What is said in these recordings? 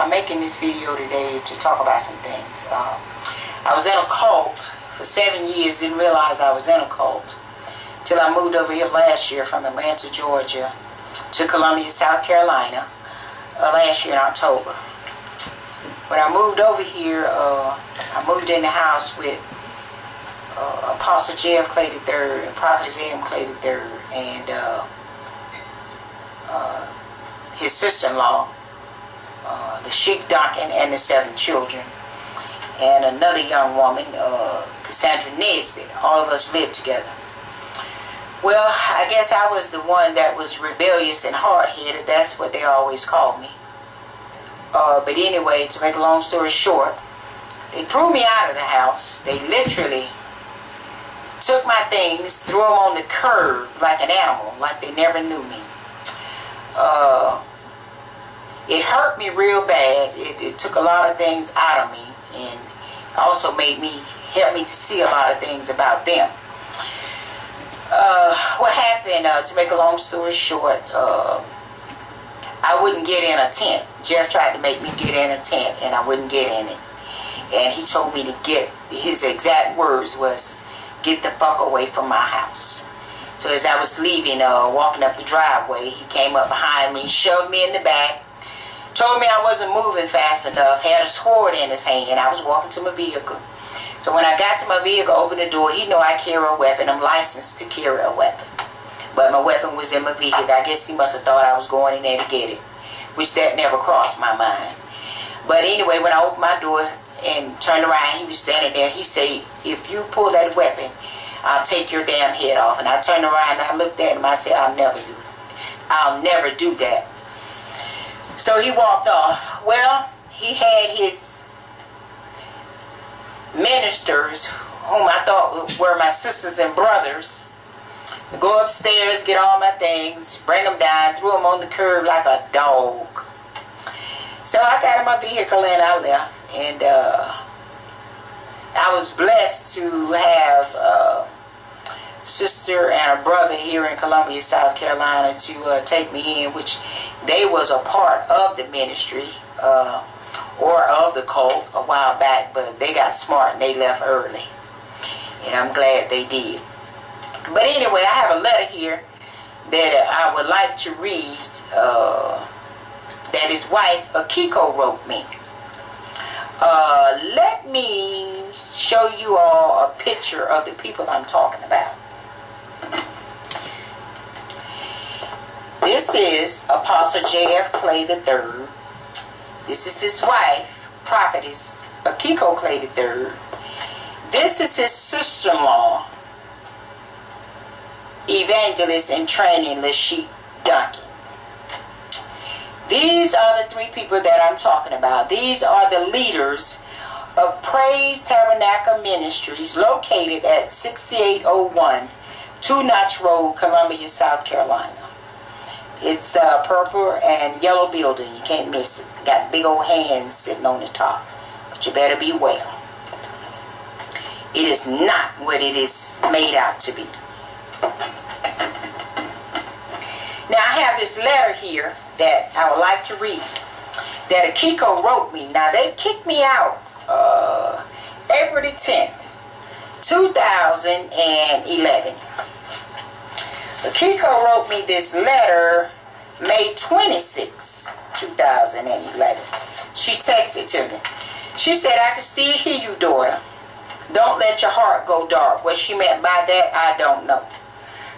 I'm making this video today to talk about some things. I was in a cult for 7 years, didn't realize I was in a cult till I moved over here last year from Atlanta, Georgia to Columbia, South Carolina last year in October. When I moved over here, I moved in the house with Apostle J.F. Clay III and Prophetess A.M. Clay III and his sister-in-law, Lashik Duncan, and the 7 children, and another young woman, Cassandra Nesbitt. All of us lived together. Well, I guess I was the one that was rebellious and hard-headed. That's what they always called me. But anyway, to make a long story short, they threw me out of the house. They literally took my things, threw them on the curb like an animal, like they never knew me. It hurt me real bad. It took a lot of things out of me, and also helped me to see a lot of things about them. What happened, to make a long story short, I wouldn't get in a tent. Jeff tried to make me get in a tent, and I wouldn't get in it. And he told me to his exact words was, "Get the fuck away from my house." So as I was leaving, walking up the driveway, he came up behind me, shoved me in the back, told me I wasn't moving fast enough, had a sword in his hand. I was walking to my vehicle. So when I got to my vehicle, opened the door, he knew I carry a weapon. I'm licensed to carry a weapon. But my weapon was in my vehicle. I guess he must have thought I was going in there to get it, which that never crossed my mind. But anyway, when I opened my door and turned around, he was standing there. He said, "If you pull that weapon, I'll take your damn head off." And I turned around and I looked at him. I said, "I'll never do that." So he walked off. Well, he had his ministers, whom I thought were my sisters and brothers, go upstairs, get all my things, bring them down, threw them on the curb like a dog. So I got in my vehicle and I left. And I was blessed to have a sister and a brother here in Columbia, South Carolina to take me in, which they was a part of the ministry or of the cult a while back, but they got smart and they left early. And I'm glad they did. But anyway, I have a letter here that I would like to read that his wife, Akiko, wrote me. Let me show you all a picture of the people I'm talking about. This is Apostle J.F. Clay III. This is his wife, Prophetess Akiko Clay III. This is his sister-in-law, Evangelist in Training, Lashik Duncan. These are the 3 people that I'm talking about. These are the leaders of Praise Tabernacle Ministries, located at 6801 Two Notch Road, Columbia, South Carolina. It's a purple and yellow building. You can't miss it. Got big old hands sitting on the top. But you better beware. It is not what it is made out to be. Now I have this letter here that I would like to read that Akiko wrote me. Now they kicked me out April the 10th, 2011. Akiko wrote me this letter May 26, 2011. She texted to me. She said, "I can still hear you, daughter. Don't let your heart go dark." What she meant by that, I don't know.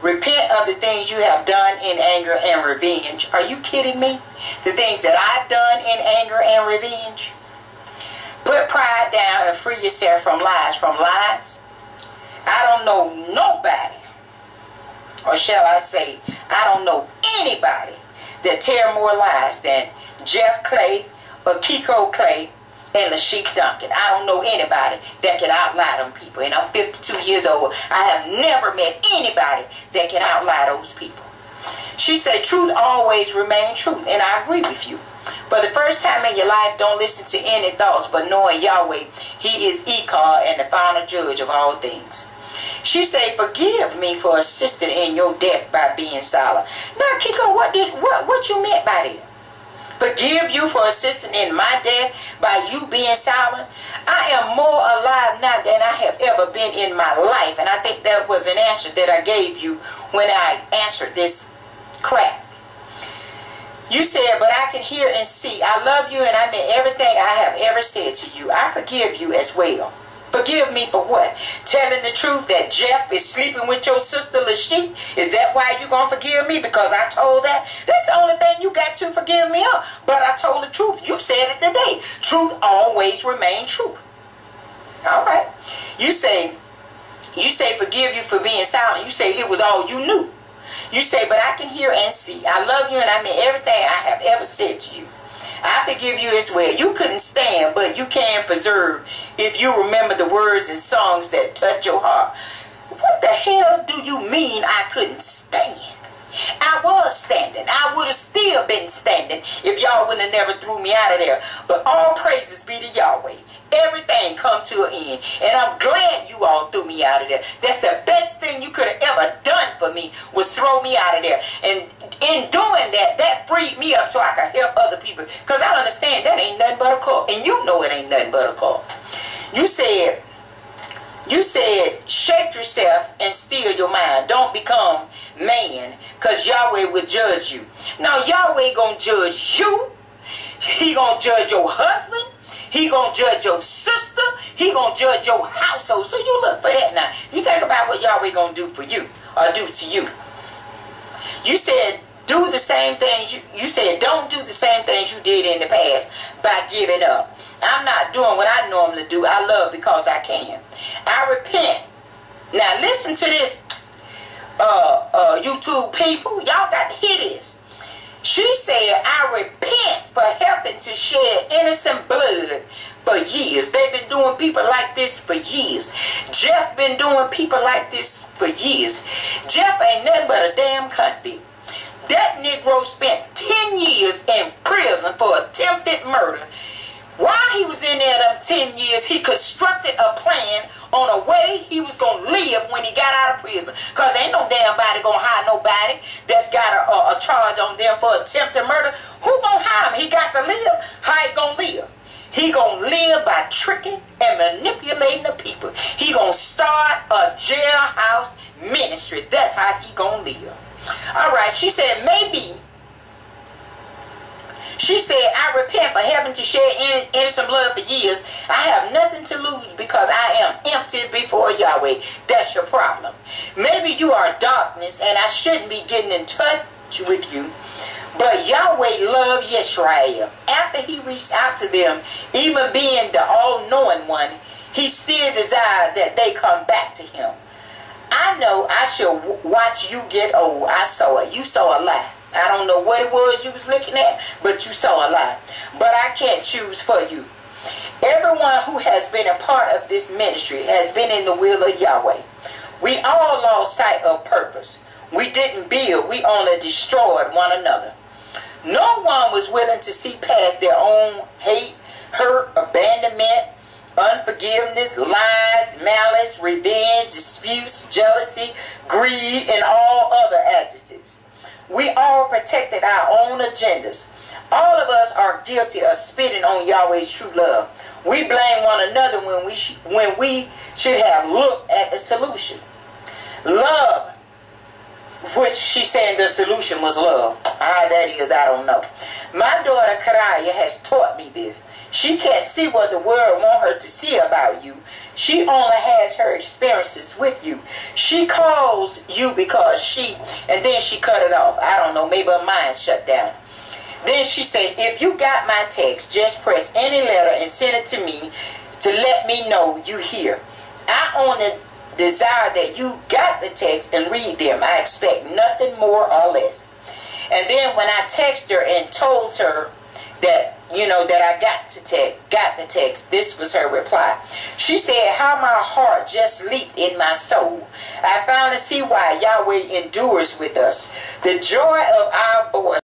"Repent of the things you have done in anger and revenge." Are you kidding me? The things that I've done in anger and revenge? "Put pride down and free yourself from lies." From lies? I don't know nobody, or shall I say, I don't know anybody that tell more lies than Jeff Clay, Akiko Clay, and Lashik Duncan. I don't know anybody that can outlie them people. And I'm 52 years old. I have never met anybody that can outlie those people. She said, "Truth always remains truth." And I agree with you. For the first time in your life, don't listen to any thoughts, but knowing Yahweh, He is Ikar and the final judge of all things. She said, "Forgive me for assisting in your death by being silent." Now, Kiko, what you meant by that? forgive you for assisting in my death by you being silent. I am more alive now than I have ever been in my life. And I think that was an answer that I gave you when I answered this crap. You said, but I can hear and see. I love you and I meant everything I have ever said to you. I forgive you as well. Forgive me for what? Telling the truth that Jeff is sleeping with your sister Lashik? Is that why you going to forgive me? Because I told that? That's the only thing you got to forgive me of. But I told the truth. You said it today. Truth always remains truth. All right. You say forgive you for being silent. You say it was all you knew. You say, but I can hear and see. I love you and I mean everything I have ever said to you. I forgive you as well. You couldn't stand, but you can preserve if you remember the words and songs that touch your heart. What the hell do you mean I couldn't stand? I was standing. I would have still been standing if y'all wouldn't have never threw me out of there. But all praises be to Yahweh. Everything come to an end. And I'm glad you all threw me out of there. That's the best thing you could have ever done for me, was throw me out of there. And in doing that, that freed me up so I could help other people. Because I understand that ain't nothing but a cult. And you know it ain't nothing but a cult. You said, shake yourself and still your mind. Don't become man, because Yahweh will judge you. Now, Yahweh going to judge you. He going to judge your husband. He going to judge your sister. He going to judge your household. So you look for that now. You think about what Yahweh going to do for you or do to you. You said do the same things. You said don't do the same things you did in the past by giving up. I'm not doing what I normally do. I love because I can. I repent. Now listen to this, YouTube people. Y'all got to hear this. She said, I repent for helping to shed innocent blood for years. They've been doing people like this for years. Jeff been doing people like this for years. Jeff ain't nothing but a damn convict. That Negro spent 10 years in prison for attempted murder. While he was in there them 10 years, he constructed a plan on a way he was going to live when he got out of prison. Because ain't no damn body going to hire nobody that's got a charge on them for attempted murder. Who going to hire him? He got to live. How he going to live? He going to live by tricking and manipulating the people. He going to start a jailhouse ministry. That's how he going to live. All right, she said, maybe. She said, I repent for having to shed innocent blood for years. I have nothing to lose because I am empty before Yahweh. That's your problem. Maybe you are darkness and I shouldn't be getting in touch with you. But Yahweh loved Yisrael. After he reached out to them, even being the all-knowing one, he still desired that they come back to him. I know I shall watch you get old. I saw it. You saw a lie. I don't know what it was you was looking at, but you saw a lie. But I can't choose for you. Everyone who has been a part of this ministry has been in the will of Yahweh. We all lost sight of purpose. We didn't build. We only destroyed one another. No one was willing to see past their own hate, hurt, abandonment, unforgiveness, lies, malice, revenge, disputes, jealousy, greed, and all other adjectives. We all protected our own agendas. All of us are guilty of spitting on Yahweh's true love. We blame one another when we should have looked at the solution. Love, which she's saying the solution was love. How that is, I don't know. My daughter Karaya has taught me this. She can't see what the world wants her to see about you. She only has her experiences with you. She calls you because she, and then she cut it off. I don't know, maybe her mind shut down. Then she said, if you got my text, just press any letter and send it to me to let me know you hear. I only desire that you got the text and read them. I expect nothing more or less. And then when I texted her and told her that, you know, that I got the text, this was her reply. She said, how my heart just leaped in my soul. I finally see why Yahweh endures with us. The joy of our voice